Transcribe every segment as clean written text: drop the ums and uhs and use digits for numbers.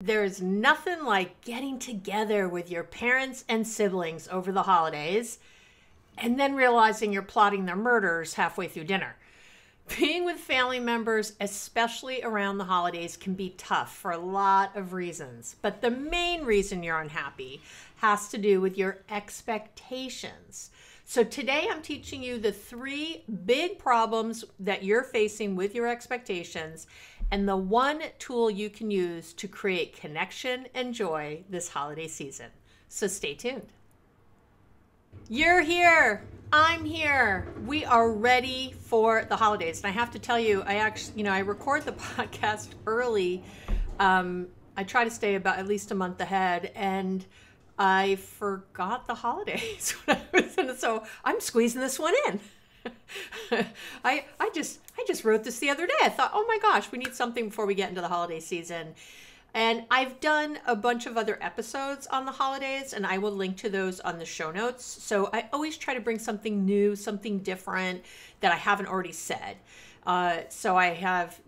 There's nothing like getting together with your parents and siblings over the holidays and then realizing you're plotting their murders halfway through dinner. Being with family members, especially around the holidays, can be tough for a lot of reasons. But the main reason you're unhappy has to do with your expectations. So today I'm teaching you the 3 big problems that you're facing with your expectations and the one tool you can use to create connection and joy this holiday season. So stay tuned. You're here. I'm here. We are ready for the holidays. And I have to tell you, I record the podcast early. I try to stay about at least a month ahead, and I forgot the holidays when I was in it, so I'm squeezing this one in. I just wrote this the other day. I thought, oh my gosh, we need something before we get into the holiday season. And I've done a bunch of other episodes on the holidays, and I will link to those on the show notes. So I always try to bring something new, something different that I haven't already said. So I have,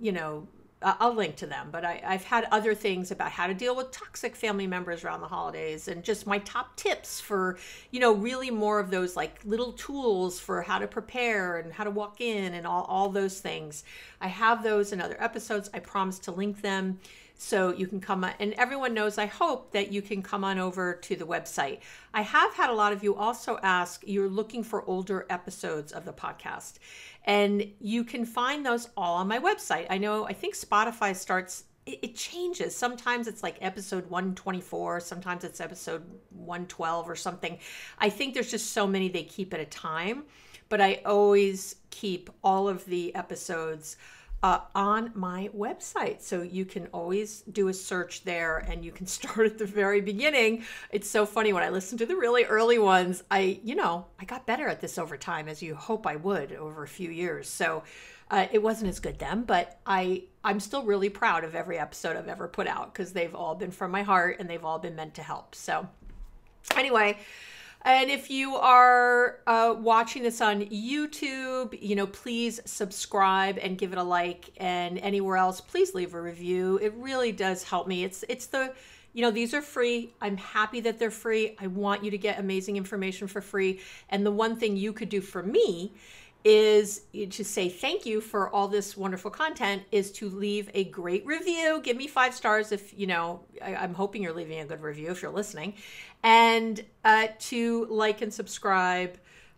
I'll link to them, but I've had other things about how to deal with toxic family members around the holidays and just my top tips for, really more of those like little tools for how to prepare and how to walk in and all those things. I have those in other episodes. I promise to link them so you can come on, and everyone knows, I hope, that you can come on over to the website. I have had a lot of you also ask, you're looking for older episodes of the podcast. And you can find those all on my website. I think Spotify starts, it changes. Sometimes it's like episode 124, sometimes it's episode 112 or something. I think there's just so many they keep at a time, but I always keep all of the episodes on my website. So you can always do a search there and you can start at the very beginning. It's so funny when I listen to the really early ones, I got better at this over time, as you hope I would over a few years. So it wasn't as good then, but I'm still really proud of every episode I've ever put out because they've all been from my heart and they've all been meant to help. So anyway, and if you are watching this on YouTube, please subscribe and give it a like, and anywhere else, please leave a review. It really does help me. It's the, these are free. I'm happy that they're free. I want you to get amazing information for free. And the one thing you could do for me is to say thank you for all this wonderful content is to leave a great review. Give me 5 stars if, I'm hoping you're leaving a good review if you're listening, and to like and subscribe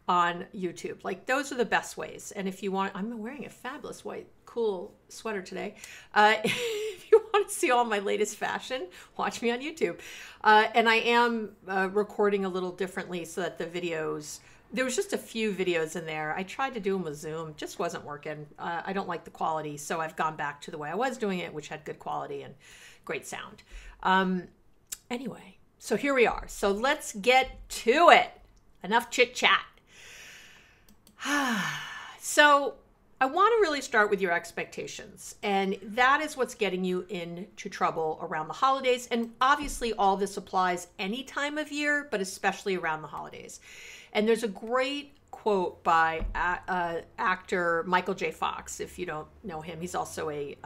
on YouTube. Like, those are the best ways. And if you want, I'm wearing a fabulous white, cool sweater today. If you want to see all my latest fashion, watch me on YouTube. And I am recording a little differently so that the videos, there was just a few videos in there. I tried to do them with Zoom, just wasn't working. I don't like the quality, so I've gone back to the way I was doing it, which had good quality and great sound. Anyway, so here we are. So let's get to it. Enough chit chat. So I want to really start with your expectations, and that is what's getting you into trouble around the holidays. And obviously all this applies any time of year, but especially around the holidays. And there's a great quote by actor Michael J. Fox. If you don't know him, he's also he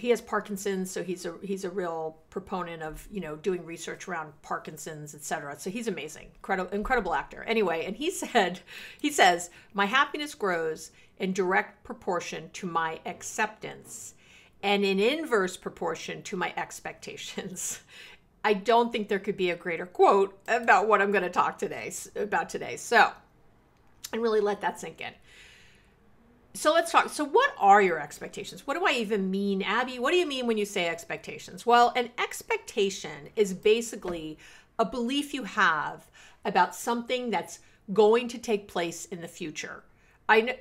has Parkinson's, so he's a real proponent of doing research around Parkinson's, etc. So he's amazing, incredible actor. Anyway, and he says, "My happiness grows in direct proportion to my acceptance, and in inverse proportion to my expectations." I don't think there could be a greater quote about what I'm going to talk about today. So, and really let that sink in. So let's talk. So what are your expectations? What do I even mean, Abby? What do you mean when you say expectations? Well, an expectation is basically a belief you have about something that's going to take place in the future. I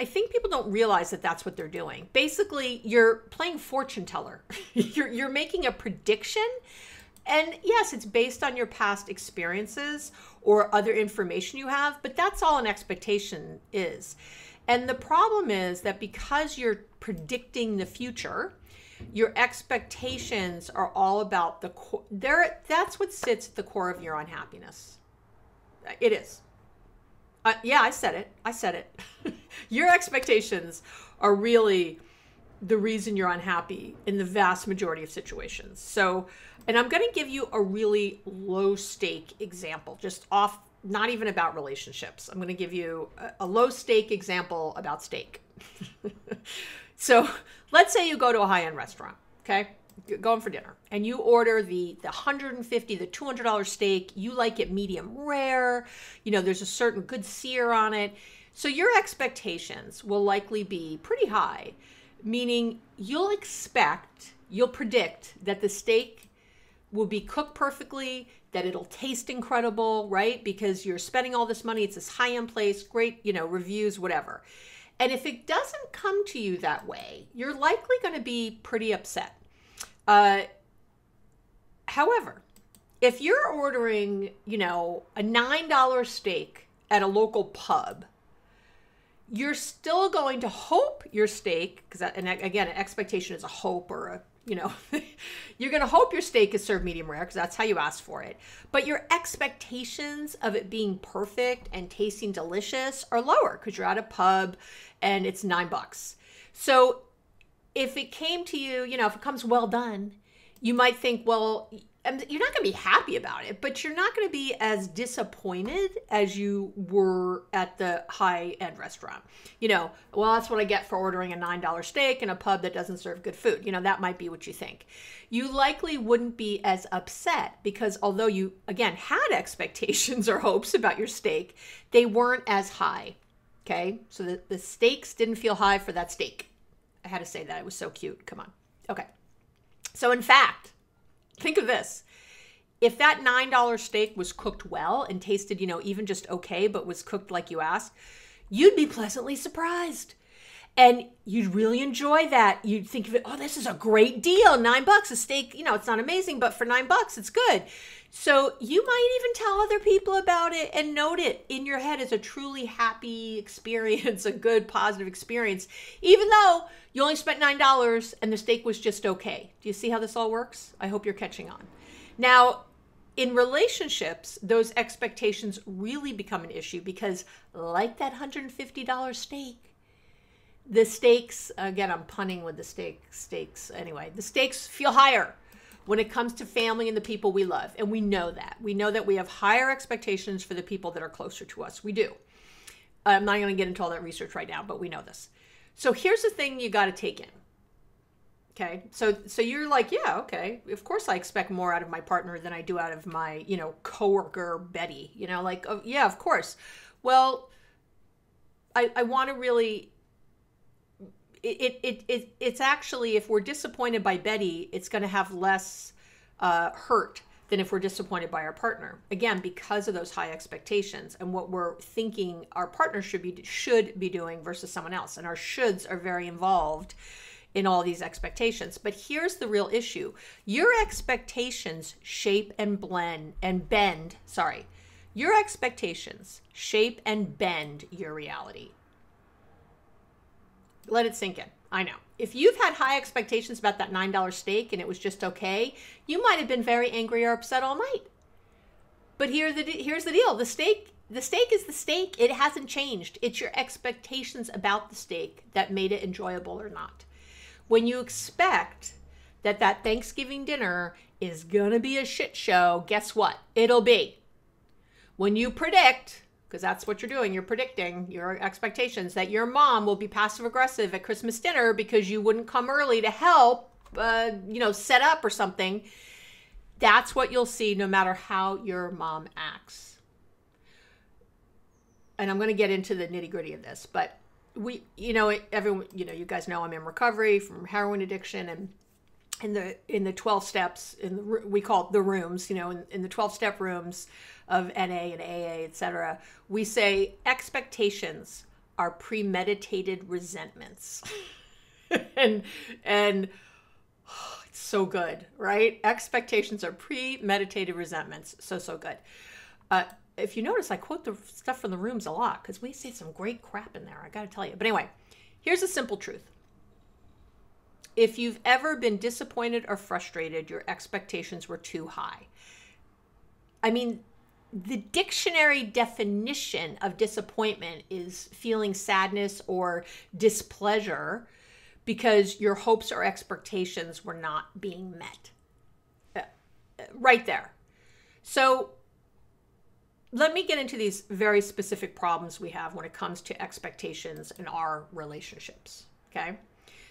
think people don't realize that that's what they're doing. Basically, you're playing fortune teller. You're making a prediction. And yes, it's based on your past experiences or other information you have, but that's all an expectation is. And the problem is that because you're predicting the future, your expectations are all about that's what sits at the core of your unhappiness. It is. Yeah, I said it. Your expectations are really the reason you're unhappy in the vast majority of situations. So, and I'm going to give you a really low stake example, just off, not even about relationships. I'm going to give you a low stake example about steak. So let's say you go to a high-end restaurant, okay? You're going for dinner, and you order the $150, the $200 steak. You like it medium rare. You know, there's a certain good sear on it. So your expectations will likely be pretty high, meaning you'll predict that the steak will be cooked perfectly, that it'll taste incredible, right? Because you're spending all this money. It's this high-end place, great, reviews, whatever. And if it doesn't come to you that way, you're likely going to be pretty upset. However, if you're ordering, a $9 steak at a local pub, you're still going to hope your steak, and again, an expectation is a hope or a, you're going to hope your steak is served medium rare because that's how you ask for it. But your expectations of it being perfect and tasting delicious are lower because you're at a pub and it's $9. So if it came to you, if it comes well done, you might think, well, you're not going to be happy about it, but you're not going to be as disappointed as you were at the high-end restaurant. Well, that's what I get for ordering a $9 steak in a pub that doesn't serve good food. That might be what you think. You likely wouldn't be as upset because although you, again, had expectations or hopes about your steak, they weren't as high, okay? So the stakes didn't feel high for that steak. I had to say that. It was so cute. Come on. Okay. So in fact, think of this. If that $9 steak was cooked well and tasted, even just okay, but was cooked like you asked, you'd be pleasantly surprised. And you'd really enjoy that. You'd think of it, oh, this is a great deal. $9 a steak, it's not amazing, but for $9, it's good. So you might even tell other people about it and note it in your head as a truly happy experience, a good, positive experience, even though you only spent $9 and the steak was just okay. Do you see how this all works? I hope you're catching on. Now, in relationships, those expectations really become an issue because like that $150 steak, the stakes, again, I'm punning with the stakes. Anyway, the stakes feel higher when it comes to family and the people we love. And we know that. We know that we have higher expectations for the people that are closer to us. We do. I'm not going to get into all that research right now, but we know this. So here's the thing you got to take in. Okay. So you're like, yeah, okay. Of course I expect more out of my partner than I do out of my, coworker Betty, oh, yeah, of course. Well, I want to really, it's actually, if we're disappointed by Betty, it's going to have less hurt than if we're disappointed by our partner. Again, because of those high expectations and what we're thinking our partner should be doing versus someone else. And our shoulds are very involved in all these expectations. But here's the real issue. Your expectations shape and bend. Your expectations shape and bend your reality. Let it sink in. I know. If you've had high expectations about that $9 steak and it was just okay, you might have been very angry or upset all night. But here's the deal. The steak is the steak. It hasn't changed. It's your expectations about the steak that made it enjoyable or not. When you expect that Thanksgiving dinner is going to be a shit show, guess what? It'll be. When you predict, because that's what you're doing, you're predicting your expectations that your mom will be passive aggressive at Christmas dinner because you wouldn't come early to help, set up or something. That's what you'll see no matter how your mom acts. And I'm going to get into the nitty gritty of this, but everyone, you guys know I'm in recovery from heroin addiction, and in the 12 steps, we call it the rooms, in the 12-step rooms of NA and AA, etc., we say expectations are premeditated resentments. and it's so good, right? Expectations are premeditated resentments. So good. If you notice, I quote the stuff from the rooms a lot because we say some great crap in there. I got to tell you. But anyway, here's the simple truth. If you've ever been disappointed or frustrated, your expectations were too high. I mean, the dictionary definition of disappointment is feeling sadness or displeasure because your hopes or expectations were not being met. Right there. So let me get into these very specific problems we have when it comes to expectations in our relationships. Okay.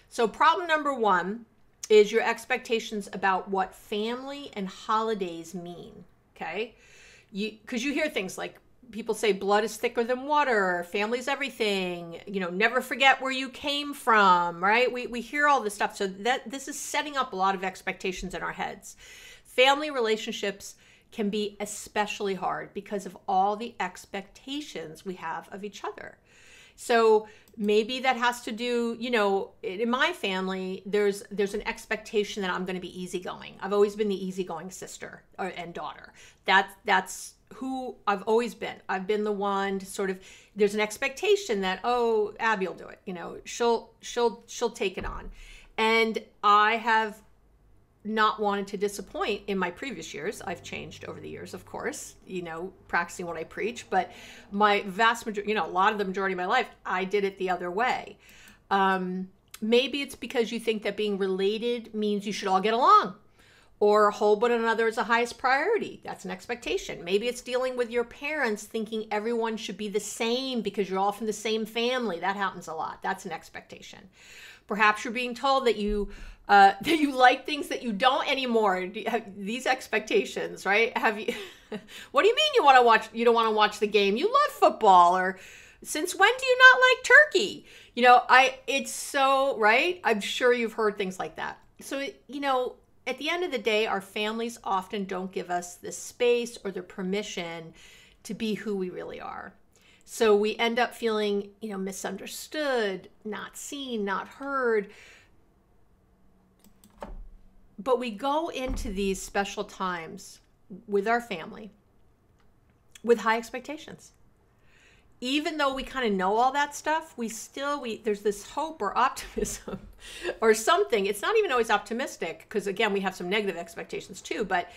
So problem number one is your expectations about what family and holidays mean. Okay. Because you hear things like people say blood is thicker than water, family's everything, never forget where you came from, right? We hear all this stuff. So this is setting up a lot of expectations in our heads. Family relationships can be especially hard because of all the expectations we have of each other. So maybe that has to do, in my family, there's an expectation that I'm going to be easygoing. I've always been the easygoing sister and daughter. That's who I've always been. I've been the one to sort of, there's an expectation that, oh, Abby will do it. She'll take it on. And I have not wanted to disappoint in my previous years. I've changed over the years, of course, practicing what I preach, but my vast majority, a lot of the majority of my life, I did it the other way. Maybe it's because you think that being related means you should all get along, or hold one another as the highest priority. That's an expectation. Maybe it's dealing with your parents thinking everyone should be the same because you're all from the same family. That happens a lot. That's an expectation. Perhaps you're being told that you like things that you don't anymore. These expectations, right? Have you? What do you mean you don't want to watch the game? You love football, or since when do you not like turkey? It's so, right? I'm sure you've heard things like that. So, at the end of the day, our families often don't give us the space or the permission to be who we really are. So we end up feeling, misunderstood, not seen, not heard. But we go into these special times with our family with high expectations. Even though we kind of know all that stuff, there's this hope or optimism or something. It's not even always optimistic because, again, we have some negative expectations too. But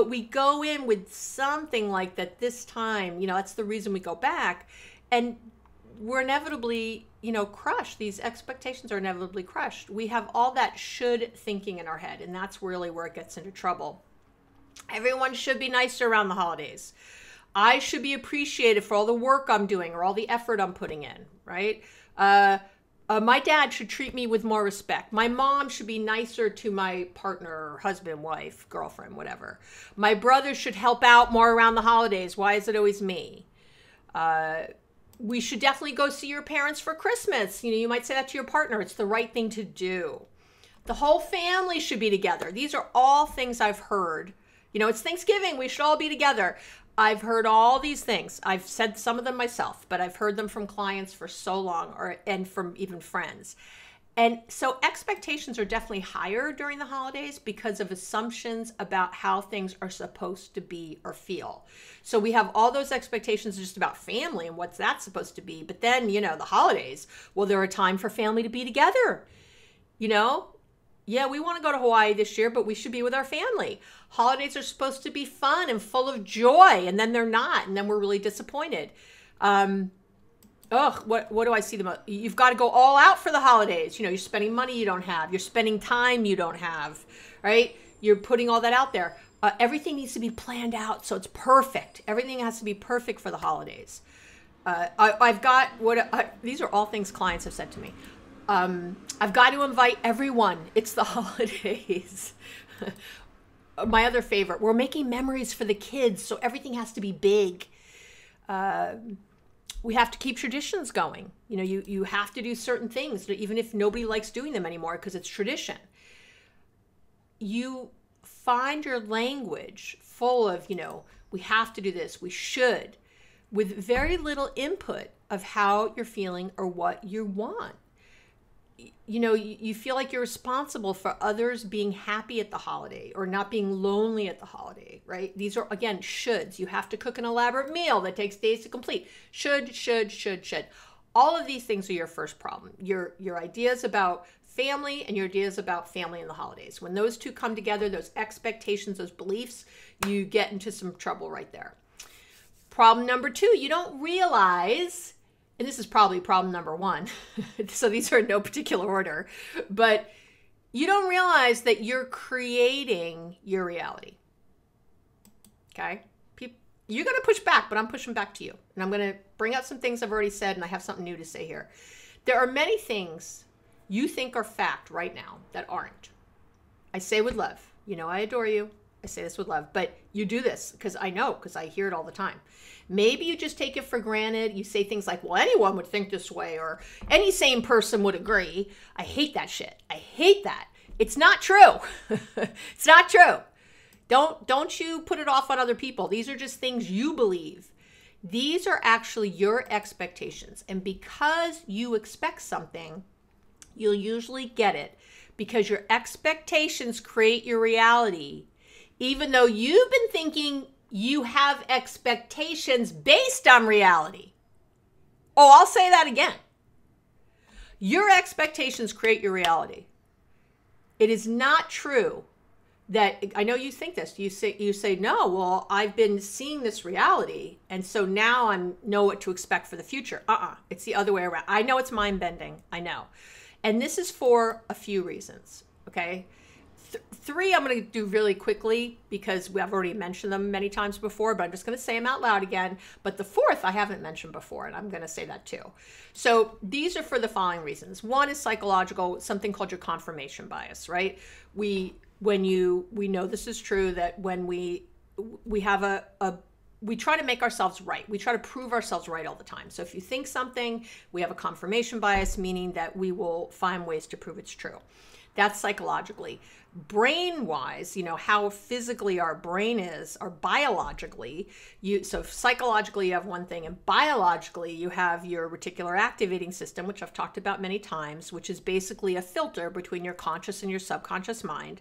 we go in with something like that this time, that's the reason we go back. And we're inevitably, crushed. These expectations are inevitably crushed. We have all that should thinking in our head. And that's really where it gets into trouble. Everyone should be nicer around the holidays. I should be appreciated for all the work I'm doing or all the effort I'm putting in, right? My dad should treat me with more respect. My mom should be nicer to my partner, husband, wife, girlfriend, whatever. My brother should help out more around the holidays. Why is it always me? We should definitely go see your parents for Christmas. You might say that to your partner. It's the right thing to do. The whole family should be together. These are all things I've heard. It's Thanksgiving. We should all be together. I've heard all these things. I've said some of them myself, but I've heard them from clients for so long, and from even friends. And so expectations are definitely higher during the holidays because of assumptions about how things are supposed to be or feel. So we have all those expectations just about family and what's that supposed to be. But then, the holidays, well, they're a time for family to be together. Yeah, we want to go to Hawaii this year, but we should be with our family. Holidays are supposed to be fun and full of joy, and then they're not, and then we're really disappointed. What do I see the most? You've got to go all out for the holidays. You're spending money you don't have. You're spending time you don't have, right? You're putting all that out there. Everything needs to be planned out so it's perfect. Everything has to be perfect for the holidays. These are all things clients have said to me. I've got to invite everyone. It's the holidays. My other favorite, we're making memories for the kids, so everything has to be big. We have to keep traditions going. You have to do certain things, even if nobody likes doing them anymore because it's tradition. You find your language full of, we have to do this, we should, with very little input of how you're feeling or what you want. You feel like you're responsible for others being happy at the holiday or not being lonely at the holiday, right? These are, again, shoulds. You have to cook an elaborate meal that takes days to complete. Should. All of these things are your first problem. Your ideas about family and your ideas about family and the holidays. When those two come together, those expectations, those beliefs, you get into some trouble right there. Problem number 2, you don't realize and this is probably problem number one, so these are in no particular order, but you don't realize that you're creating your reality. Okay? You're going to push back, but I'm pushing back to you. And I'm going to bring out some things I've already said, and I have something new to say here. There are many things you think are fact right now that aren't. I say with love. You know I adore you. I say this with love. But you do this because I know, because I hear it all the time. Maybe you just take it for granted. You say things like, well, anyone would think this way, or any sane person would agree. I hate that shit. I hate that. It's not true. It's not true. Don't you put it off on other people. These are just things you believe. These are actually your expectations. And because you expect something, you'll usually get it because your expectations create your reality, even though you've been thinking you have expectations based on reality. Oh, I'll say that again. Your expectations create your reality. It is not true that, I know you think this, you say, no, well, I've been seeing this reality, and so now I know what to expect for the future. It's the other way around. I know it's mind-bending, I know. And this is for a few reasons, okay? Three I'm going to do really quickly because I've already mentioned them many times before, but I'm just going to say them out loud again. But the fourth I haven't mentioned before, and I'm going to say that too. So these are for the following reasons. One is psychological, something called your confirmation bias, right? We know this is true, that when we have we try to make ourselves right. We try to prove ourselves right all the time. So if you think something, we have a confirmation bias, meaning that we will find ways to prove it's true. That's psychologically. Brain-wise, how physically our brain is, or biologically, so psychologically you have one thing, and biologically you have your reticular activating system, which I've talked about many times, which is basically a filter between your conscious and your subconscious mind.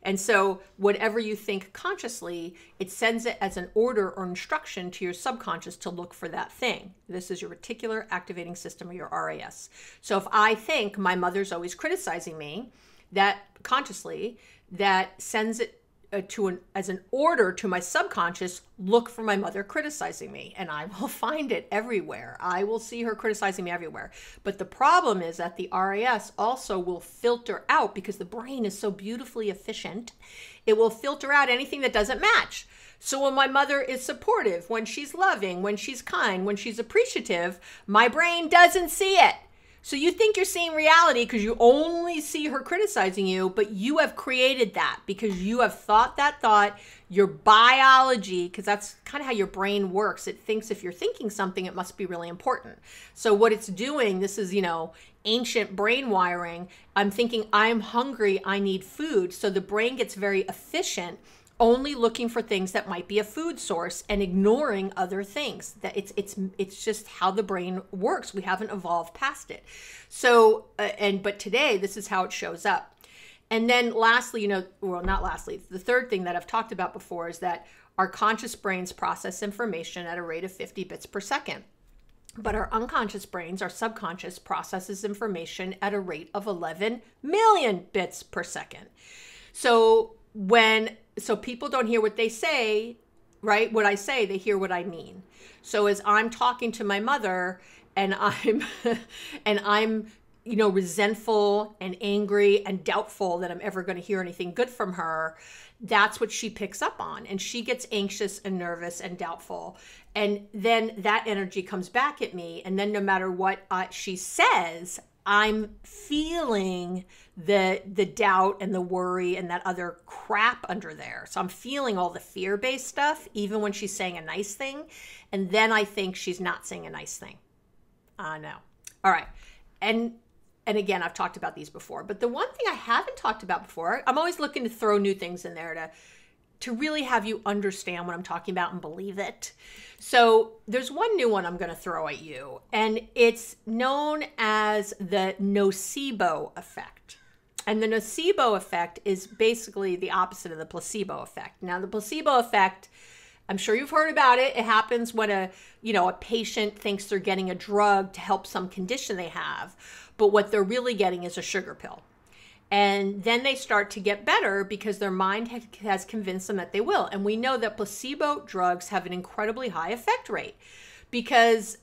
And so whatever you think consciously, it sends it as an order or instruction to your subconscious to look for that thing. This is your reticular activating system, or your RAS. So if I think my mother's always criticizing me, that consciously, that sends it as an order to my subconscious, look for my mother criticizing me, and I will find it everywhere. I will see her criticizing me everywhere. But the problem is that the RAS also will filter out, because the brain is so beautifully efficient, it will filter out anything that doesn't match. So when my mother is supportive, when she's loving, when she's kind, when she's appreciative, my brain doesn't see it. So you think you're seeing reality because you only see her criticizing you, but you have created that because you have thought that thought. Your biology, because that's kind of how your brain works. It thinks if you're thinking something, it must be really important. So what it's doing, this is, ancient brain wiring. I'm thinking I'm hungry, I need food. So the brain gets very efficient, only looking for things that might be a food source and ignoring other things. That it's just how the brain works. We haven't evolved past it. So but today this is how it shows up. And then lastly, not lastly, the third thing that I've talked about before is that our conscious brains process information at a rate of 50 bits per second. But our unconscious brains, our subconscious, processes information at a rate of 11 million bits per second. So people don't hear what they say, right? What I say, they hear what I mean. So as I'm talking to my mother and I'm resentful and angry and doubtful that I'm ever going to hear anything good from her, that's what she picks up on. And she gets anxious and nervous and doubtful. And then that energy comes back at me. And then no matter what she says, I'm feeling the doubt and the worry and that other crap under there. So I'm feeling all the fear-based stuff, even when she's saying a nice thing. And then I think she's not saying a nice thing. No. All right. And again, I've talked about these before, but the one thing I haven't talked about before, I'm always looking to throw new things in there to really have you understand what I'm talking about and believe it. So there's one new one I'm going to throw at you, and it's known as the nocebo effect. And the nocebo effect is basically the opposite of the placebo effect. Now, the placebo effect, I'm sure you've heard about it. It happens when a patient thinks they're getting a drug to help some condition they have, but what they're really getting is a sugar pill. And then they start to get better because their mind has convinced them that they will. And we know that placebo drugs have an incredibly high effect rate because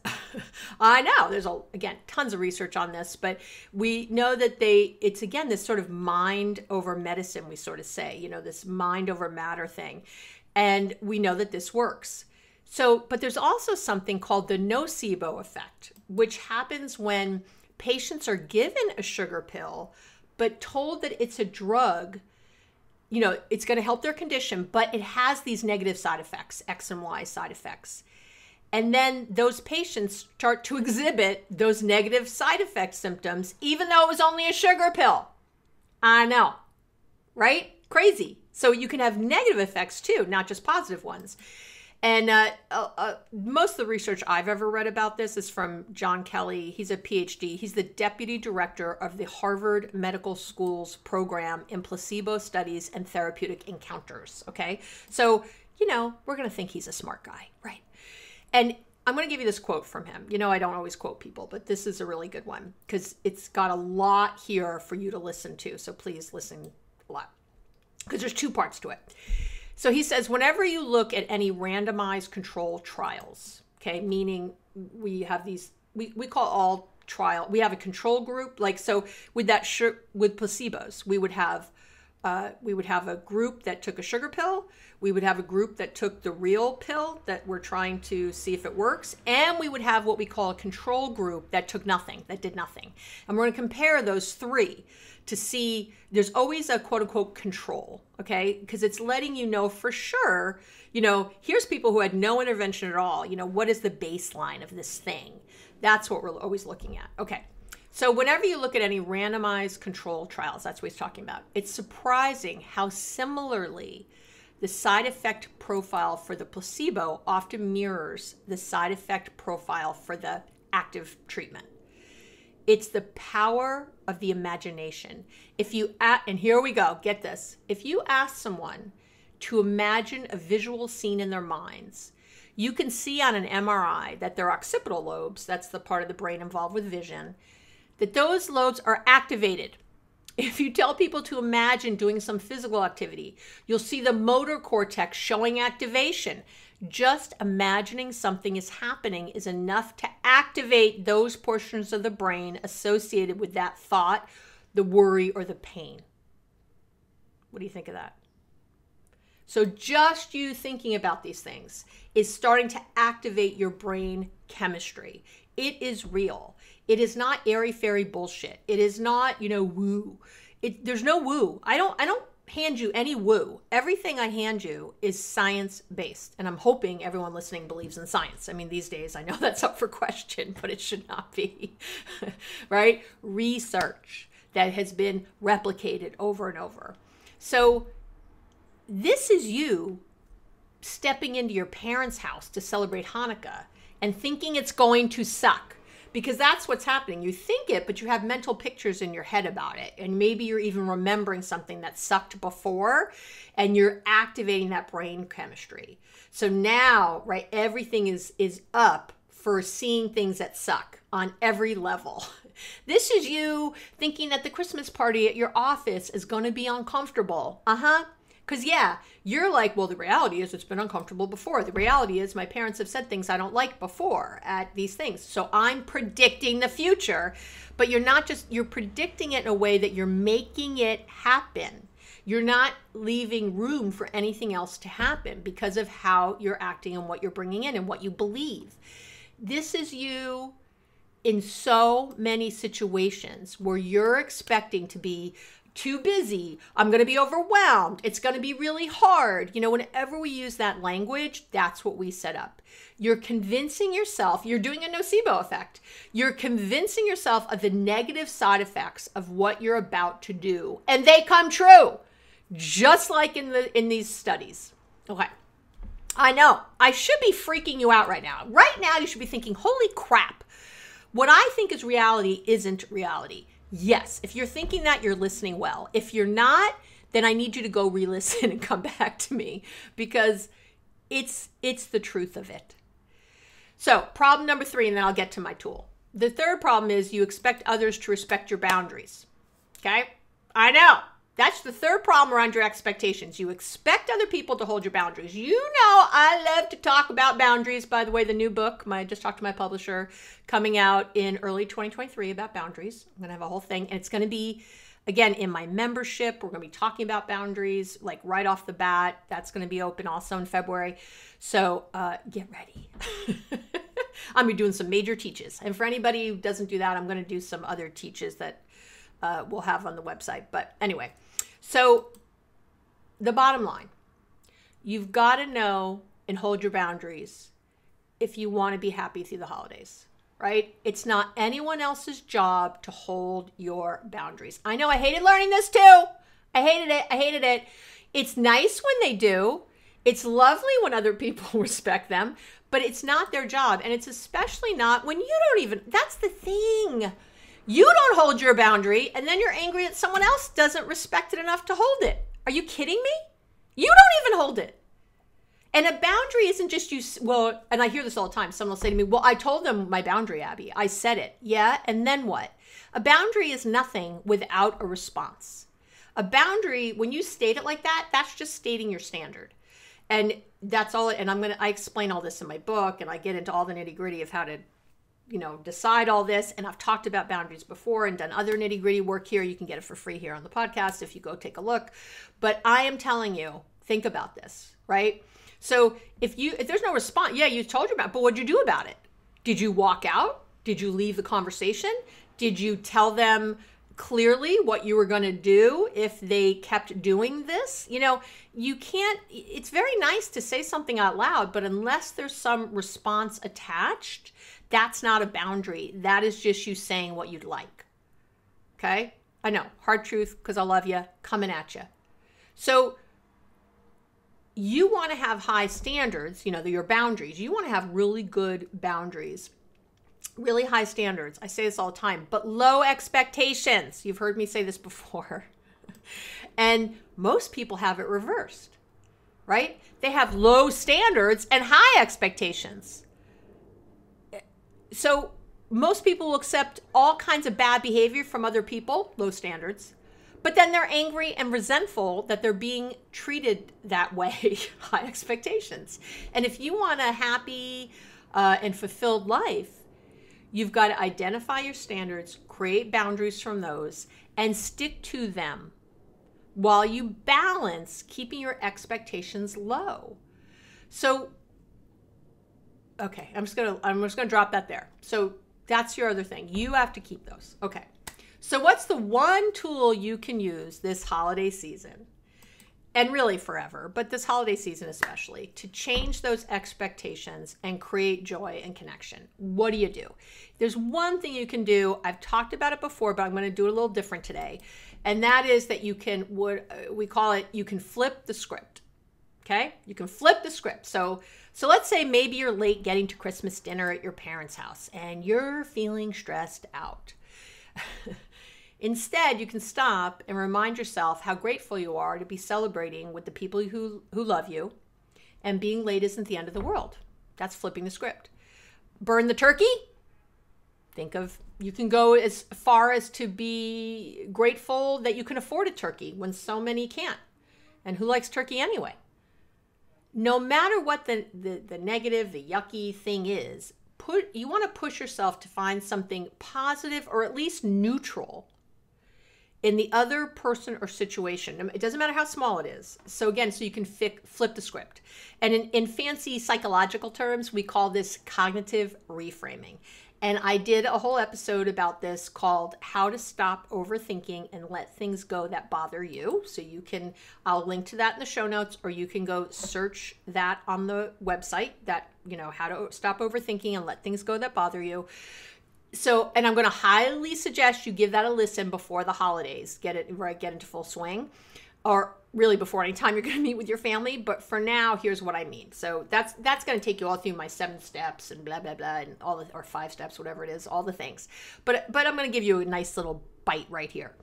I know there's, again, tons of research on this, but we know that it's again, this sort of mind over medicine, we sort of say, this mind over matter thing. And we know that this works. So, but there's also something called the nocebo effect, which happens when patients are given a sugar pill, but told that it's a drug, it's going to help their condition, but it has these negative side effects, X and Y side effects. And then those patients start to exhibit those negative side effect symptoms, even though it was only a sugar pill. I know, right? Crazy. So you can have negative effects too, not just positive ones. And most of the research I've ever read about this is from John Kelley. He's a PhD. He's the deputy director of the Harvard Medical School's program in placebo studies and therapeutic encounters. Okay. So, we're going to think he's a smart guy, right? And I'm going to give you this quote from him. I don't always quote people, but this is a really good one because it's got a lot here for you to listen to. So please listen a lot because there's two parts to it. So he says, whenever you look at any randomized control trials, okay, meaning we have these, we call all trial, we have a control group. Like, so with placebos, we would have a group that took a sugar pill. We would have a group that took the real pill that we're trying to see if it works. And we would have what we call a control group that took nothing, that did nothing. And we're going to compare those three to see, there's always a quote unquote control, okay? Because it's letting you know for sure, here's people who had no intervention at all. What is the baseline of this thing? That's what we're always looking at. Okay. So whenever you look at any randomized control trials, that's what he's talking about. It's surprising how similarly the side effect profile for the placebo often mirrors the side effect profile for the active treatment. It's the power of the imagination. And here we go, get this. If you ask someone to imagine a visual scene in their minds, you can see on an MRI that their occipital lobes, that's the part of the brain involved with vision, that those lobes are activated. If you tell people to imagine doing some physical activity, you'll see the motor cortex showing activation. Just imagining something is happening is enough to activate those portions of the brain associated with that thought, the worry, or the pain. What do you think of that? So just you thinking about these things is starting to activate your brain chemistry. It is real. It is not airy-fairy bullshit. It is not, woo. There's no woo. I don't hand you any woo. Everything I hand you is science-based. And I'm hoping everyone listening believes in science. I mean, these days, I know that's up for question, but it should not be, right? Research that has been replicated over and over. So this is you stepping into your parents' house to celebrate Hanukkah and thinking it's going to suck. Because that's what's happening. You think it, but you have mental pictures in your head about it. And maybe you're even remembering something that sucked before, and you're activating that brain chemistry. So now, right, everything is up for seeing things that suck on every level. This is you thinking that the Christmas party at your office is going to be uncomfortable. Because, you're like, well, the reality is it's been uncomfortable before. The reality is my parents have said things I don't like before at these things. So I'm predicting the future. But you're predicting it in a way that you're making it happen. You're not leaving room for anything else to happen because of how you're acting and what you're bringing in and what you believe. This is you in so many situations where you're expecting to be too busy, I'm going to be overwhelmed, it's going to be really hard. Whenever we use that language, that's what we set up. You're convincing yourself, you're doing a nocebo effect. You're convincing yourself of the negative side effects of what you're about to do. And they come true, just like in these studies. Okay. I know. I should be freaking you out right now. Right now, you should be thinking, holy crap. What I think is reality isn't reality. Yes, if you're thinking that, you're listening well. If you're not, then I need you to go re-listen and come back to me because it's the truth of it. So problem number 3, and then I'll get to my tool. The third problem is you expect others to respect your boundaries. Okay? I know. That's the third problem around your expectations. You expect other people to hold your boundaries. You know, I love to talk about boundaries. By the way, the new book, I just talked to my publisher, coming out in early 2023 about boundaries. I'm going to have a whole thing. And it's going to be, again, in my membership. We're going to be talking about boundaries, like right off the bat. That's going to be open also in February. So get ready. I'm going to be doing some major teaches. And for anybody who doesn't do that, I'm going to do some other teaches that we'll have on the website. But anyway, so the bottom line, you've got to know and hold your boundaries if you want to be happy through the holidays, right? It's not anyone else's job to hold your boundaries. I know I hated learning this too. I hated it. It's nice when they do. It's lovely when other people respect them, but it's not their job. And it's especially not when you don't even, that's the thing. You don't hold your boundary, and then you're angry that someone else doesn't respect it enough to hold it. Are you kidding me? You don't even hold it. And a boundary isn't just you, well, and I hear this all the time. Someone will say to me, well, I told them my boundary, Abby. I said it. Yeah, and then what? A boundary is nothing without a response. A boundary, when you state it like that, that's just stating your standard. And that's all, and I explain all this in my book, and I get into all the nitty-gritty of how to decide all this. And I've talked about boundaries before and done other nitty gritty work here. You can get it for free here on the podcast if you go take a look. But I am telling you, think about this, right? So if there's no response, yeah, you told your boundary, but what'd you do about it? Did you walk out? Did you leave the conversation? Did you tell them clearly what you were going to do if they kept doing this? You can't, it's very nice to say something out loud, but unless there's some response attached, that's not a boundary. That is just you saying what you'd like. Okay? I know, hard truth, because I love you, coming at you. So you want to have high standards, your boundaries. You want to have really good boundaries, really high standards. I say this all the time, but low expectations. You've heard me say this before. And most people have it reversed, right? They have low standards and high expectations. So most people will accept all kinds of bad behavior from other people, low standards, but then they're angry and resentful that they're being treated that way, high expectations. And if you want a happy and fulfilled life, you've got to identify your standards, create boundaries from those, and stick to them while you balance keeping your expectations low. So okay, I'm just gonna drop that there. So that's your other thing. You have to keep those. Okay. So what's the one tool you can use this holiday season, and really forever, but this holiday season especially, to change those expectations and create joy and connection? What do? There's one thing you can do. I've talked about it before, but I'm going to do it a little different today. And that is that you can, we call it, you can flip the script. Okay? You can flip the script. So let's say maybe you're late getting to Christmas dinner at your parents' house and you're feeling stressed out. Instead, you can stop and remind yourself how grateful you are to be celebrating with the people who love you, and being late isn't the end of the world. That's flipping the script. Burn the turkey. You can go as far as to be grateful that you can afford a turkey when so many can't. And who likes turkey anyway? No matter what the negative, the yucky thing is, you want to push yourself to find something positive or at least neutral in the other person or situation. It doesn't matter how small it is. So again, so you can flip the script. And in fancy psychological terms, we call this cognitive reframing. And I did a whole episode about this called How to Stop Overthinking and Let Things Go That Bother You. So I'll link to that in the show notes, or you can go search that on the website, that, How to Stop Overthinking and Let Things Go That Bother You. So, and I'm going to highly suggest you give that a listen before the holidays, get into full swing, or really before any time you're going to meet with your family. But for now, here's what I mean. So that's going to take you all through my 7 steps and blah, blah, blah, and or 5 steps, whatever it is, all the things. But I'm going to give you a nice little bite right here.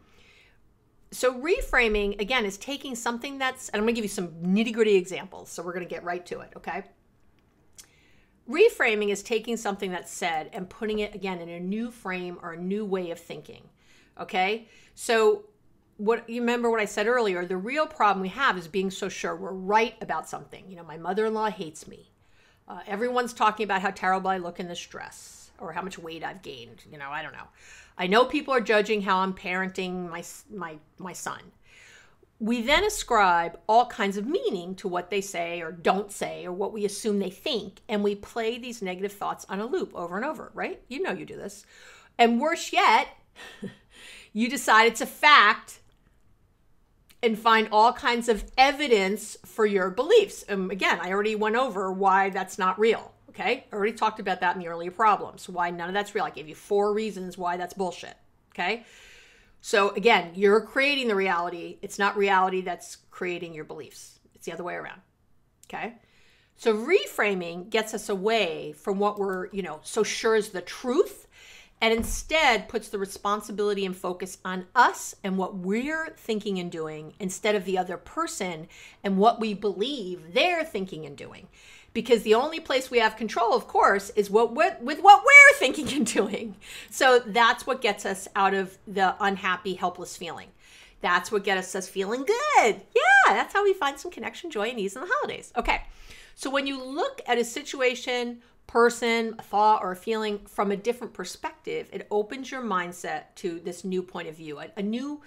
So reframing, again, is taking something and I'm going to give you some nitty gritty examples. So we're going to get right to it. Okay. Reframing is taking something that's said and putting it, again, in a new frame or a new way of thinking. Okay. So what you remember what I said earlier, the real problem we have is being so sure we're right about something. You know, my mother-in-law hates me. Everyone's talking about how terrible I look in this dress or how much weight I've gained. You know, I don't know. I know people are judging how I'm parenting my son. We then ascribe all kinds of meaning to what they say or don't say or what we assume they think, and we play these negative thoughts on a loop over and over, right? You know you do this. And worse yet, you decide it's a fact and find all kinds of evidence for your beliefs. Again, I already went over why that's not real, okay? I already talked about that in the earlier problems, why none of that's real. I gave you 4 reasons why that's bullshit, okay? So again, you're creating the reality. It's not reality that's creating your beliefs. It's the other way around, okay? So reframing gets us away from what we're, so sure is the truth, and instead puts the responsibility and focus on us and what we're thinking and doing instead of the other person and what we believe they're thinking and doing. Because the only place we have control, of course, is with what we're thinking and doing. So that's what gets us out of the unhappy, helpless feeling. That's what gets us feeling good. Yeah, that's how we find some connection, joy, and ease in the holidays. Okay, so when you look at a situation, person, a thought, or a feeling from a different perspective, it opens your mindset to this new point of view, a new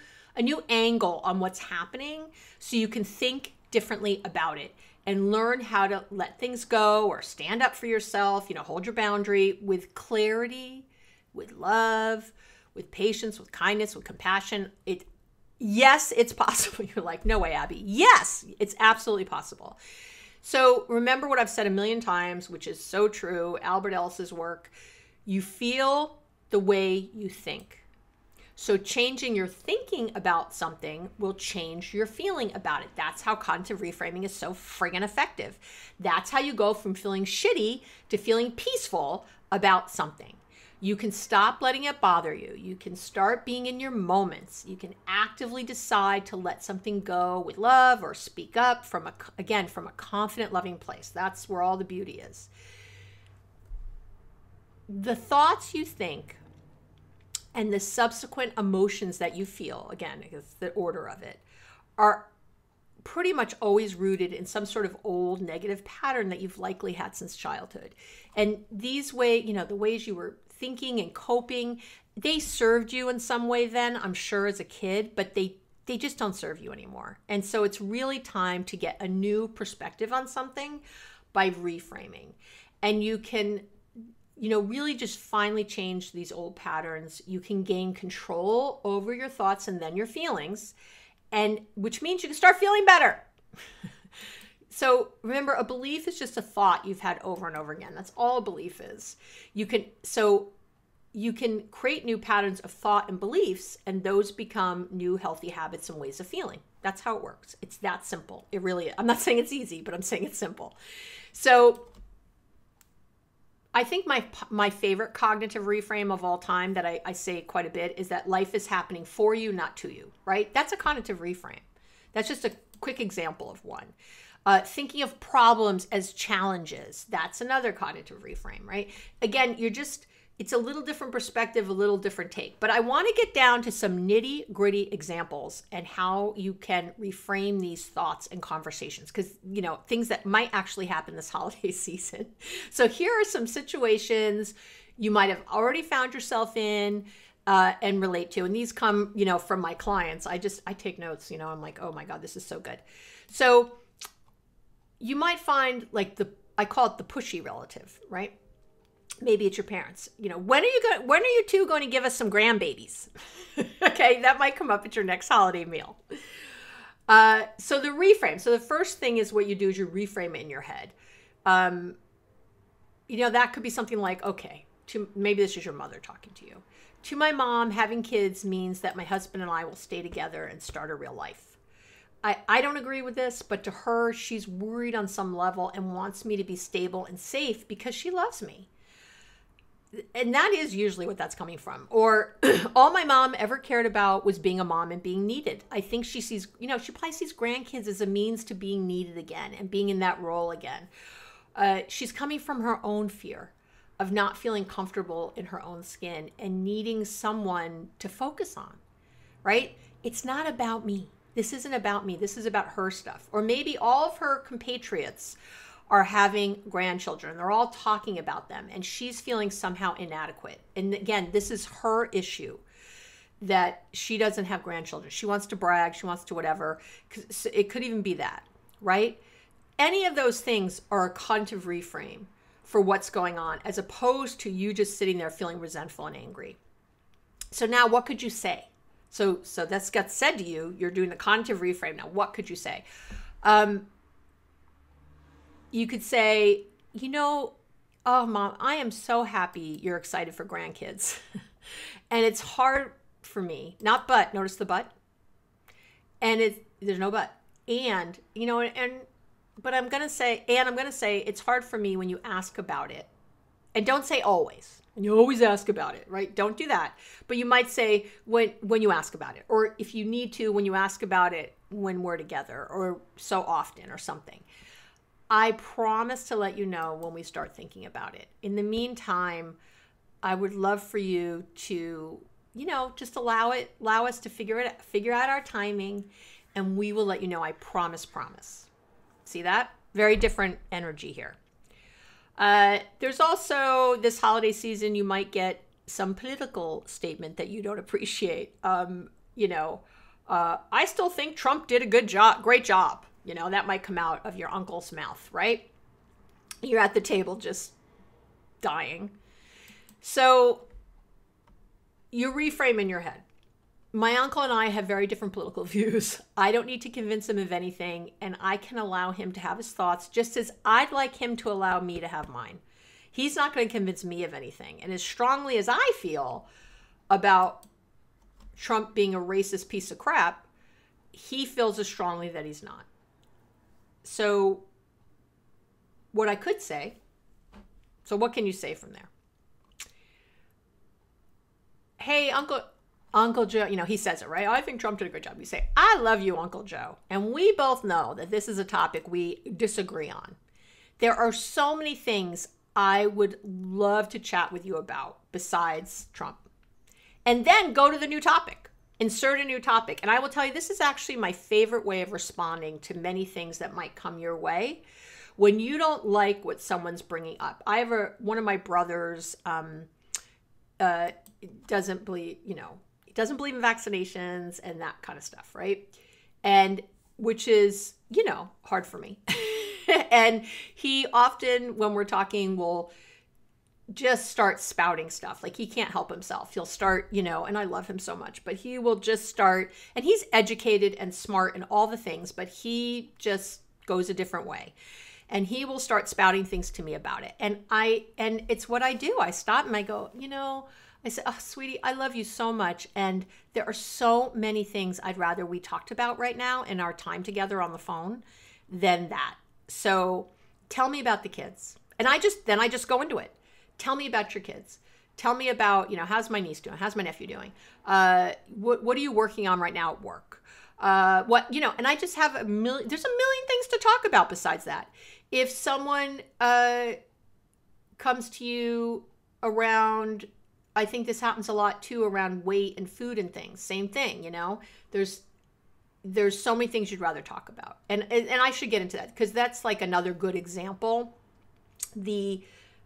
angle on what's happening, so you can think differently about it and learn how to let things go or stand up for yourself, hold your boundary with clarity, with love, with patience, with kindness, with compassion. Yes, it's possible. You're like, no way, Abby. Yes, it's absolutely possible. So remember what I've said a million times, which is so true, Albert Ellis's work. You feel the way you think. So changing your thinking about something will change your feeling about it. That's how cognitive reframing is so friggin' effective. That's how you go from feeling shitty to feeling peaceful about something. You can stop letting it bother you. You can start being in your moments. You can actively decide to let something go with love or speak up from a confident, loving place. That's where all the beauty is. The thoughts you think and the subsequent emotions that you feel, again, it's the order of it, are pretty much always rooted in some sort of old negative pattern that you've likely had since childhood. And these the ways you were thinking and coping, they served you in some way then, I'm sure, as a kid, but they just don't serve you anymore. And so it's really time to get a new perspective on something by reframing. And you can really just finally change these old patterns. You can gain control over your thoughts and then your feelings, and which means you can start feeling better. So remember, a belief is just a thought you've had over and over again. That's all a belief is. You can create new patterns of thought and beliefs, and those become new healthy habits and ways of feeling. That's how it works. It's that simple. It really is. I'm not saying it's easy, but I'm saying it's simple. So I think my favorite cognitive reframe of all time that I say quite a bit is that life is happening for you, not to you, right? That's a cognitive reframe. That's just a quick example of one. Thinking of problems as challenges, that's another cognitive reframe, right? Again, it's a little different perspective, a little different take. But I want to get down to some nitty-gritty examples and how you can reframe these thoughts and conversations, because, things that might actually happen this holiday season. So here are some situations you might have already found yourself in and relate to. And these come, from my clients. I take notes, I'm like, oh my God, this is so good. So you might find I call it the pushy relative, right? Maybe it's your parents. When are you two going to give us some grandbabies? Okay, that might come up at your next holiday meal. So the reframe. So the first thing is what you do is you reframe it in your head. That could be something like, okay, maybe this is your mother talking to you. To my mom, having kids means that my husband and I will stay together and start a real life. I don't agree with this, but to her, she's worried on some level and wants me to be stable and safe because she loves me. And that is usually what that's coming from. Or all my mom ever cared about was being a mom and being needed. I think she sees, she probably sees grandkids as a means to being needed again and being in that role again. She's coming from her own fear of not feeling comfortable in her own skin and needing someone to focus on, right? It's not about me. This isn't about me. This is about her stuff. Or maybe all of her compatriots are having grandchildren. They're all talking about them, and she's feeling somehow inadequate. And again, this is her issue, that she doesn't have grandchildren. She wants to brag. She wants to whatever. It could even be that, right? Any of those things are a cognitive reframe for what's going on, as opposed to you just sitting there feeling resentful and angry. So now what could you say? So that's got said to you. You're doing the cognitive reframe. Now, what could you say? You could say, oh, Mom, I am so happy you're excited for grandkids. And it's hard for me. Not but. Notice the but. And there's no but. And, but I'm going to say it's hard for me when you ask about it. And don't say always. And you always ask about it, right? Don't do that. But you might say when you ask about it. Or if you need to, when you ask about it when we're together, or so often, or something. I promise to let you know when we start thinking about it. In the meantime, I would love for you to, just allow us to figure out our timing, and we will let you know. I promise. See that? Very different energy here. There's also this holiday season, you might get some political statement that you don't appreciate. I still think Trump did a great job. That might come out of your uncle's mouth, right? You're at the table just dying. So you reframe in your head. My uncle and I have very different political views. I don't need to convince him of anything, and I can allow him to have his thoughts just as I'd like him to allow me to have mine. He's not going to convince me of anything. And as strongly as I feel about Trump being a racist piece of crap, he feels as strongly that he's not. So what I could say, so what can you say from there? Hey, Uncle Joe, he says it, right? I think Trump did a great job. You say, I love you, Uncle Joe. And we both know that this is a topic we disagree on. There are so many things I would love to chat with you about besides Trump. And then go to the new topic. Insert a new topic. And I will tell you, this is actually my favorite way of responding to many things that might come your way. When you don't like what someone's bringing up. I have one of my brothers doesn't believe, he doesn't believe in vaccinations and that kind of stuff, right? And which is, hard for me. And he often, when we're talking, will just start spouting stuff. Like he can't help himself. He'll start, and I love him so much, but he will just start, and he's educated and smart and all the things, but he just goes a different way. And he will start spouting things to me about it. And it's what I do. I stop and I go, I said, oh, sweetie, I love you so much. And there are so many things I'd rather we talked about right now in our time together on the phone than that. So tell me about the kids. And I just go into it. Tell me about your kids. Tell me about, how's my niece doing? How's my nephew doing? What are you working on right now at work? And I just have there's a million things to talk about besides that. If someone comes to you around, I think this happens a lot too, around weight and food and things. Same thing, there's so many things you'd rather talk about. And I should get into that because that's like another good example.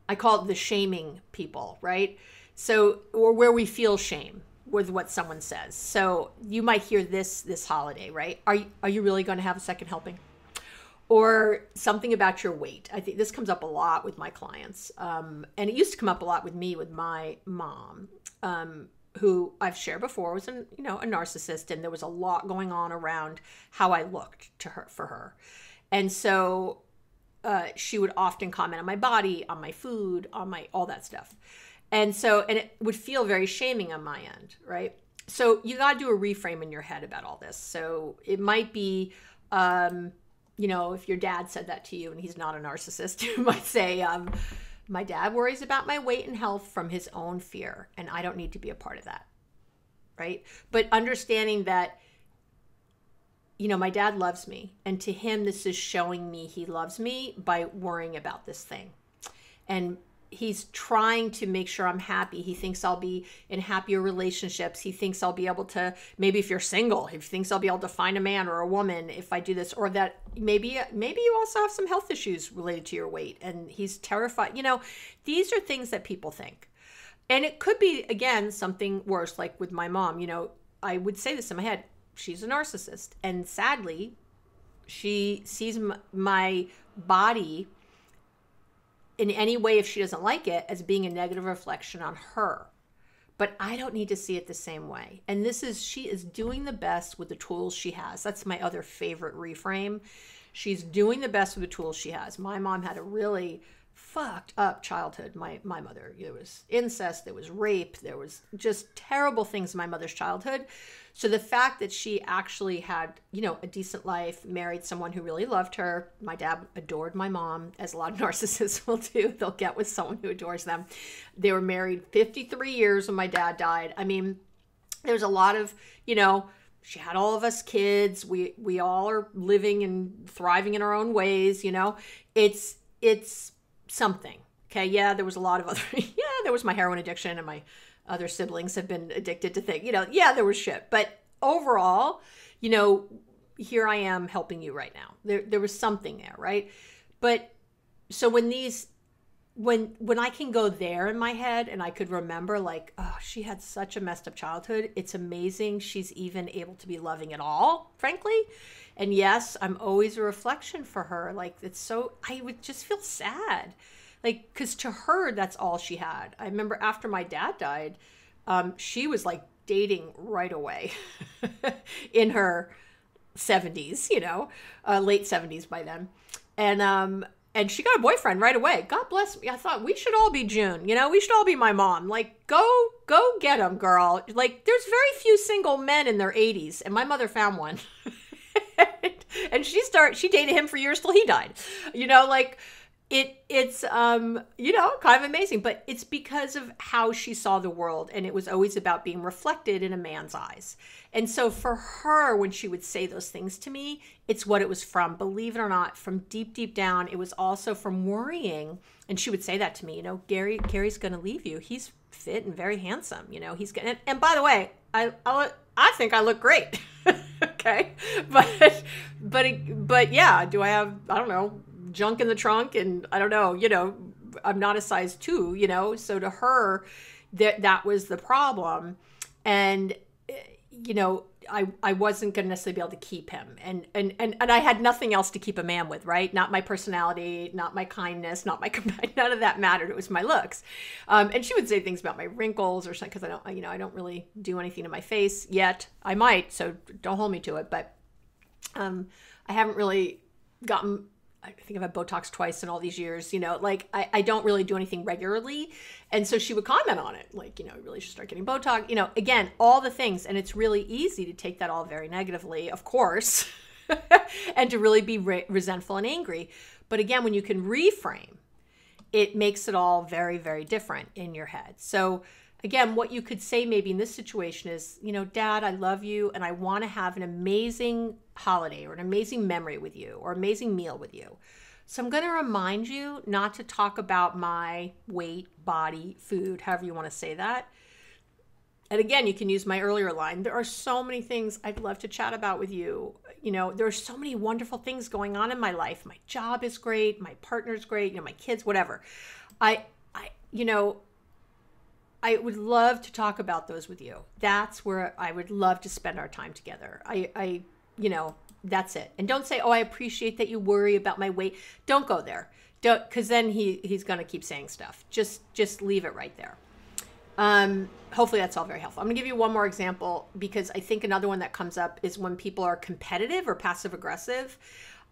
I call it the shaming people, right? So, or where we feel shame with what someone says. So you might hear this holiday, right? Are you really going to have a second helping? Or something about your weight. I think this comes up a lot with my clients. And it used to come up a lot with me, with my mom, who I've shared before was a narcissist. And there was a lot going on around how I looked for her. And so she would often comment on my body, on my food, on all that stuff. And it would feel very shaming on my end, right? So you got to do a reframe in your head about all this. So it might be, if your dad said that to you and he's not a narcissist, you might say, my dad worries about my weight and health from his own fear, and I don't need to be a part of that, right? But understanding that, my dad loves me, and to him, this is showing me he loves me by worrying about this thing. And he's trying to make sure I'm happy. He thinks I'll be in happier relationships. He thinks I'll be able to, maybe if you're single, he thinks I'll be able to find a man or a woman if I do this, or that maybe you also have some health issues related to your weight and he's terrified. These are things that people think. And it could be, again, something worse, like with my mom. I would say this in my head, she's a narcissist. And sadly, she sees my body in any way, if she doesn't like it, as being a negative reflection on her. But I don't need to see it the same way. And she is doing the best with the tools she has. That's my other favorite reframe. She's doing the best with the tools she has. My mom had a really fucked up childhood. My mother, there was incest, there was rape, there was just terrible things in my mother's childhood. So the fact that she actually had, a decent life, married someone who really loved her. My dad adored my mom, as a lot of narcissists will do. They'll get with someone who adores them. They were married 53 years when my dad died. I mean, there's a lot of, she had all of us kids. We all are living and thriving in our own ways. It's something. Okay. Yeah. There was a lot of other, there was my heroin addiction, and my other siblings have been addicted to things, there was shit, but overall, here I am helping you right now. There was something there. Right. But so when I can go there in my head and I could remember like, oh, she had such a messed up childhood. It's amazing. She's even able to be loving at all, frankly. And yes, I'm always a reflection for her. Like, I would just feel sad. Like, because to her, that's all she had. I remember after my dad died, she was like dating right away in her 70s, late 70s by then. And she got a boyfriend right away. God bless me. I thought we should all be June, we should all be my mom. Like, go get him, girl. Like, there's very few single men in their 80s. And my mother found one. And she dated him for years till he died. It's kind of amazing, but it's because of how she saw the world, and it was always about being reflected in a man's eyes. And so for her, when she would say those things to me, it's what it was from. Believe it or not, from deep, deep down, it was also from worrying. And she would say that to me, Gary's going to leave you. He's fit and very handsome. He's going to, and by the way, I think I look great. Okay. But yeah, do I have, I don't know, junk in the trunk? And I don't know, I'm not a size 2, so to her, that was the problem. And, I wasn't going to necessarily be able to keep him. And I had nothing else to keep a man with, right? Not my personality, not my kindness, none of that mattered. It was my looks. And she would say things about my wrinkles or something, because I don't really do anything to my face yet. I might, so don't hold me to it. But I haven't really gotten, I think I've had Botox twice in all these years, I don't really do anything regularly. And so she would comment on it, like, you really should start getting Botox, again, all the things. And it's really easy to take that all very negatively, of course, and to really be resentful and angry. But again, when you can reframe, it makes it all very, very different in your head. So again, what you could say maybe in this situation is, Dad, I love you and I want to have an amazing holiday or an amazing memory with you or amazing meal with you. So I'm going to remind you not to talk about my weight, body, food, however you want to say that. And again, you can use my earlier line. There are so many things I'd love to chat about with you. There are so many wonderful things going on in my life. My job is great. My partner's great. My kids, whatever. I would love to talk about those with you. That's where I would love to spend our time together. That's it. And don't say, oh, I appreciate that you worry about my weight. Don't go there. Don't, because then he's going to keep saying stuff. Just leave it right there. Hopefully that's all very helpful. I'm going to give you one more example, because I think another one that comes up is when people are competitive or passive aggressive.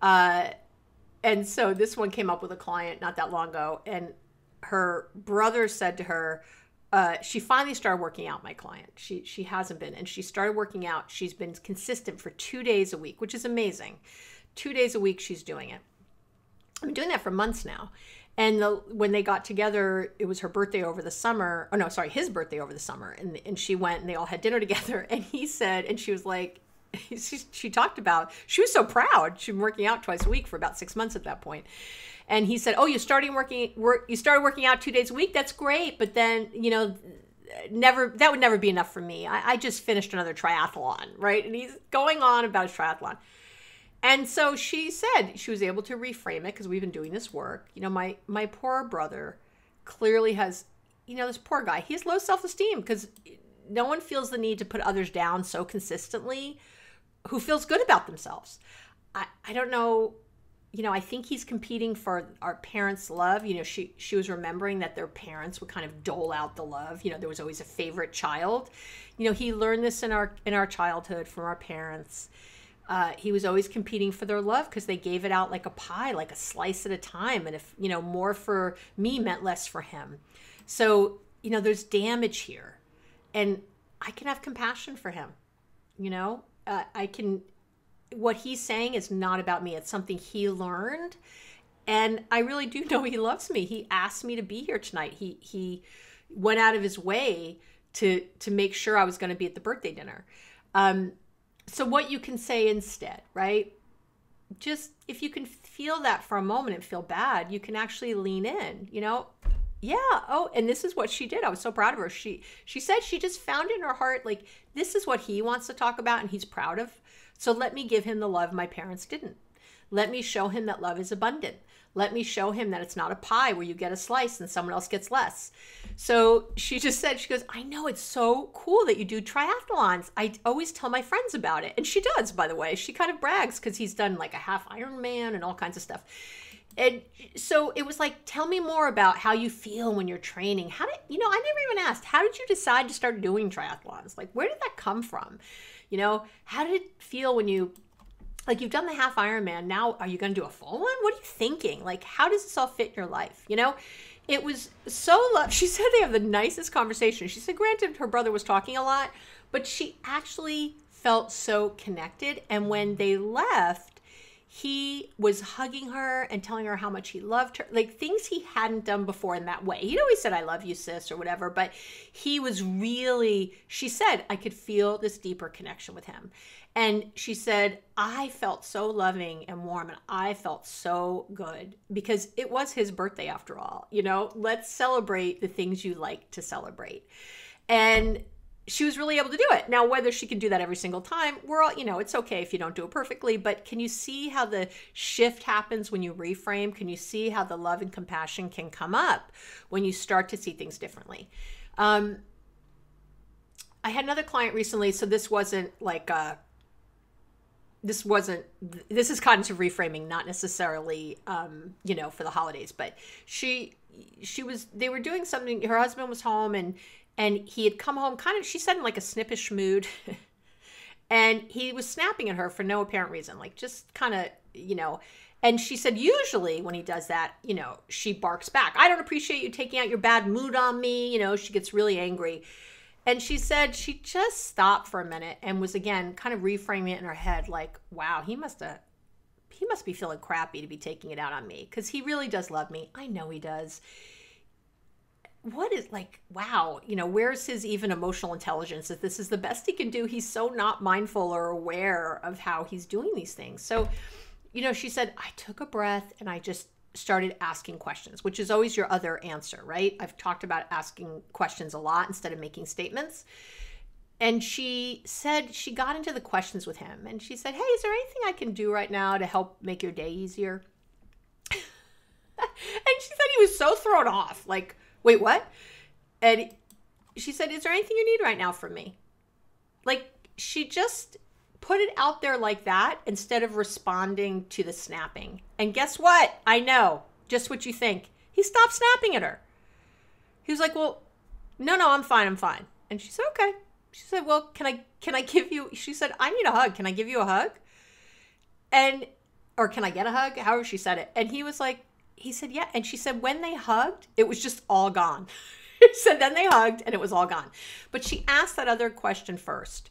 And so this one came up with a client not that long ago, and her brother said to her, she finally started working out, my client. She hasn't been, and she started working out. She's been consistent for 2 days a week, which is amazing. 2 days a week she's doing it. I've been doing that for months now. And when they got together, it was her birthday over the summer. Oh no, sorry, his birthday over the summer. And she went and they all had dinner together. And he said, and she was like, she talked about, she was so proud. She'd been working out twice a week for about 6 months at that point. And he said, oh, you started working out 2 days a week? That's great. But then, that would never be enough for me. I just finished another triathlon, right? And he's going on about his triathlon. And so she said she was able to reframe it because we've been doing this work. My poor brother clearly has, this poor guy, he has low self-esteem because no one feels the need to put others down so consistently who feels good about themselves. I don't know. I think he's competing for our parents' love. She was remembering that their parents would kind of dole out the love. There was always a favorite child. He learned this in our childhood from our parents. He was always competing for their love because they gave it out like a pie, like a slice at a time. And if, more for me meant less for him. So, there's damage here. And I can have compassion for him. What he's saying is not about me. It's something he learned. And I really do know he loves me. He asked me to be here tonight. He went out of his way to make sure I was going to be at the birthday dinner. So what you can say instead, right? Just if you can feel that for a moment and feel bad, you can actually lean in, Yeah. Oh, and this is what she did. I was so proud of her. She said she just found in her heart, like, this is what he wants to talk about and he's proud of. So let me give him the love my parents didn't. Let me show him that love is abundant. Let me show him that it's not a pie where you get a slice and someone else gets less. So she just said, she goes, I know, it's so cool that you do triathlons. I always tell my friends about it. And she does, by the way. She kind of brags because he's done like a half Ironman and all kinds of stuff. And so it was like, tell me more about how you feel when you're training. I never even asked, how did you decide to start doing triathlons? Like, where did that come from? How did it feel when you've done the half Ironman. Now, are you going to do a full one? What are you thinking? Like, how does this all fit in your life? It was so she said they have the nicest conversation. She said, granted, her brother was talking a lot, but she actually felt so connected. And when they left, he was hugging her and telling her how much he loved her, like things he hadn't done before in that way. He'd always said, I love you, sis, or whatever, but he was really, she said, I could feel this deeper connection with him. And she said, I felt so loving and warm and I felt so good because it was his birthday after all. Let's celebrate the things you like to celebrate. And she was really able to do it. Now, whether she can do that every single time, we're all, it's okay if you don't do it perfectly, but can you see how the shift happens when you reframe? Can you see how the love and compassion can come up when you start to see things differently? I had another client recently, so this wasn't like this is cognitive reframing, not necessarily, for the holidays, but they were doing something, her husband was home and he had come home kind of, she said, in like a snippish mood. And he was snapping at her for no apparent reason, like just kind of, and she said, usually when he does that, she barks back. I don't appreciate you taking out your bad mood on me. She gets really angry. And she said she just stopped for a minute and was, again, kind of reframing it in her head like, wow, he must be feeling crappy to be taking it out on me because he really does love me. I know he does. What is like, wow, where's his even emotional intelligence that this is the best he can do? He's so not mindful or aware of how he's doing these things. So, she said, I took a breath and I just started asking questions, which is always your other answer, right? I've talked about asking questions a lot instead of making statements. And she said she got into the questions with him and she said, hey, is there anything I can do right now to help make your day easier? And she said he was so thrown off, like, wait, what? And she said, is there anything you need right now from me? Like, she just put it out there like that instead of responding to the snapping. And guess what? I know, just what you think. He stopped snapping at her. He was like, well, no, I'm fine. And she said, okay. She said, well, can I give you, she said, I need a hug. Can I give you a hug? Or can I get a hug? However she said it. And he was like, he said, yeah. And she said, when they hugged, it was just all gone. He said, then they hugged and it was all gone. But she asked that other question first.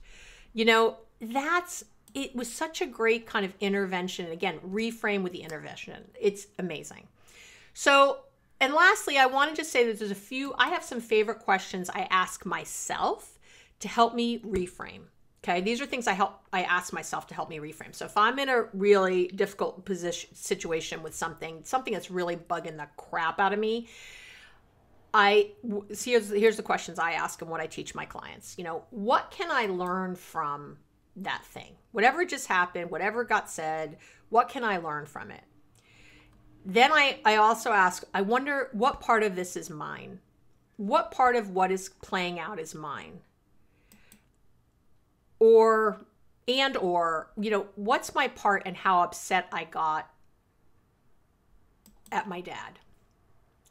It was such a great kind of intervention. And again, reframe with the intervention. It's amazing. So, and lastly, I wanted to say that I have some favorite questions I ask myself to help me reframe. Okay, these are things I ask myself to help me reframe. So if I'm in a really difficult situation with something that's really bugging the crap out of me, here's the questions I ask and what I teach my clients. What can I learn from that thing? Whatever just happened, whatever got said, what can I learn from it? Then I also ask, I wonder what part of this is mine? What part of what is playing out is mine? Or, what's my part in how upset I got at my dad?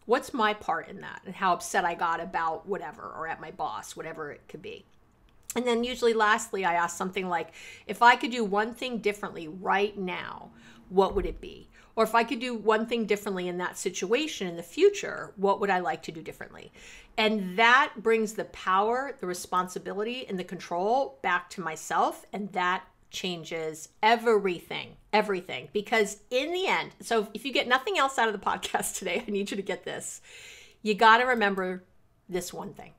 What's my part in that and how upset I got about whatever, or at my boss, whatever it could be? And then usually lastly, I ask something like, if I could do one thing differently right now, what would it be? Or if I could do one thing differently in that situation in the future, what would I like to do differently? And that brings the power, the responsibility, and the control back to myself. And that changes everything. Because in the end, so if you get nothing else out of the podcast today, I need you to get this. You got to remember this one thing.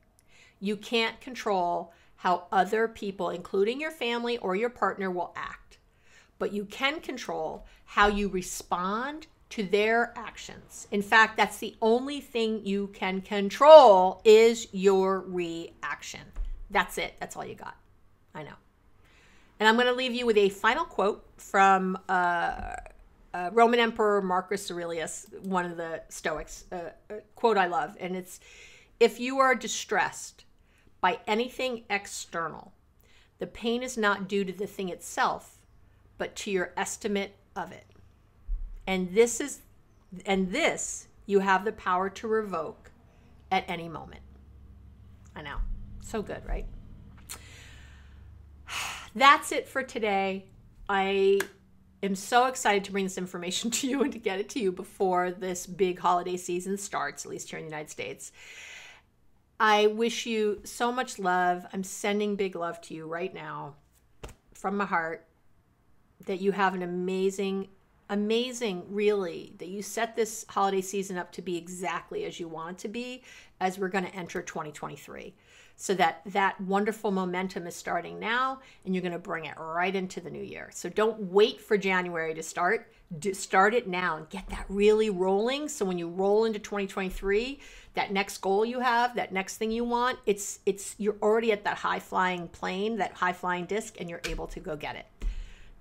You can't control how other people, including your family or your partner, will act. But you can control how you respond to their actions. In fact, that's the only thing you can control is your reaction. That's it. That's all you got. I know. And I'm going to leave you with a final quote from Roman Emperor Marcus Aurelius, one of the Stoics, a quote I love. And it's, if you are distressed by anything external, the pain is not due to the thing itself, but to your estimate of it. And this you have the power to revoke at any moment. I know. So good, right? That's it for today. I am so excited to bring this information to you and to get it to you before this big holiday season starts, at least here in the United States. I wish you so much love. I'm sending big love to you right now from my heart, that you have an amazing, really, that you set this holiday season up to be exactly as you want it to be as we're going to enter 2023. So that wonderful momentum is starting now, and you're going to bring it right into the new year. So don't wait for January to start. Start it now and get that really rolling. So when you roll into 2023, that next goal you have, that next thing you want, you're already at that high flying plane, that high flying disc, and you're able to go get it.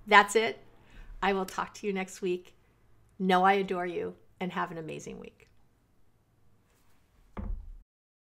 That's it. I will talk to you next week. Know I adore you, and have an amazing week.